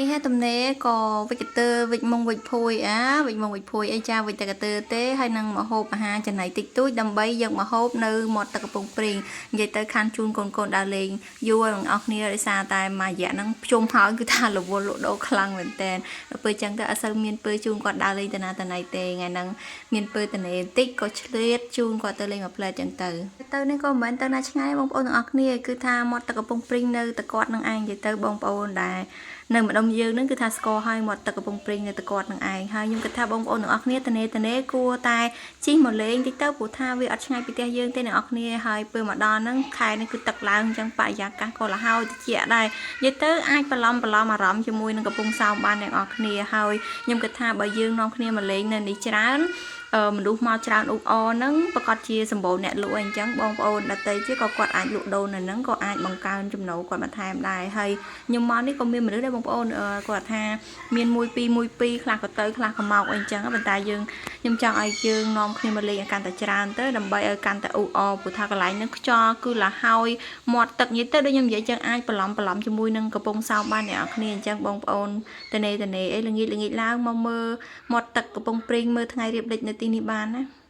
នេះហេតំណេក៏វិកទ័រវិចមុងវិចភួយវិចមុងវិចភួយអីចាវិចតកទ័រទេហើយនឹងមហូបអាហារចំណៃតិចតួចដើម្បីយកមហូបនៅមាត់ទឹកកំពង់ព្រីងនិយាយទៅខានជូនកូនដើរលេងយូរហើយបងប្អូនគ្នាដោយសារតែមួយរយៈហ្នឹងភ្ជុំហើយគឺថារវល់លក់ដូរខ្លាំងមែនតើដល់ពេលចឹងទៅអត់សូវមានពេលជូនគាត់ដើរលេងទៅណាទៅណីទេថ្ងៃហ្នឹងមានពេលតនេបន្តិចក៏ឆ្លៀតជូនគាត់ទៅលេងមួយផ្លែចឹងទៅនេះក៏មិនមែនទៅណាឆ្ងាយបងប្អូនទាំងអស់គ្នាគឺថាមាត់ទឹកកំពង់ព្រីងនៅតែគាត់នឹងឯងនិយាយទៅបងប្អូនដែរនៅម្ដុំយើងហ្នឹងគឺថាស្គាល់ហើយមាត់ទឹកកំពង់ព្រីងនៅតែគាត់នឹងឯងហើយខ្ញុំគិតថាបងប្អូនទាំងអស់គ្នាតនេគួរតែជិះមកលេងតិចទៅព្រោះថាវាអត់ឆ្ងាយពីផ្ទះយើងទេអ្នកនរគ្នាហើយពេលមកដល់ហ្នឹងខែនេះគឺទឹកឡើងអញ្ចឹងបរិយាកាសក៏លហើយតិចដែរនិយាយទៅអាចបន្លំអារម្មណ៍ជាមួយនឹងកំពង់សោមបានអ្នកនរគ្នាហើយខ្ញុំគិតថាបើយើងនាំគ្នាមកលេងនៅនេះច្រើនមនុស្សមកច្រើនអ៊ូអហ្នឹងប្រកាសជាសម្បូរអ្នកលក់អីអញ្ចឹងបងប្អូនដទៃទៀតក៏គាត់អាចលក់ដូរនៅហ្នឹងក៏អាចបង្កើនចំណូលគាត់បន្ថែមដែរហើយខ្ញុំមកនេះក៏មានមនុស្សដែរបងប្អូនគាត់ថាមាន1 2ខ្លះក៏ទៅខ្លះក៏មកអីអញ្ចឹងប៉ុន្តែខ្ញុំចង់ឲ្យយើងនាំគ្នាមកលេងឲ្យកាន់តែច្រើនទៅដើម្បីឲ្យកាន់តែអ៊ូអព្រោះថាកន្លែងហ្នឹងខ្យល់គឺលហើយមាត់ទឹកនិយាយទៅដូចខ្ញុំនិយាយចឹងអាចបន្លំជាមួយនឹងកំពង់សោមបានអ្នកនរគ្នាអញ្ចឹងបងប្អូនតនេអីល្ងាចឡើងមកមើលមាត់ទឹកកំពង់ព្រីងមើលថ្ងៃរៀបលិចនៅទីនេះបានណា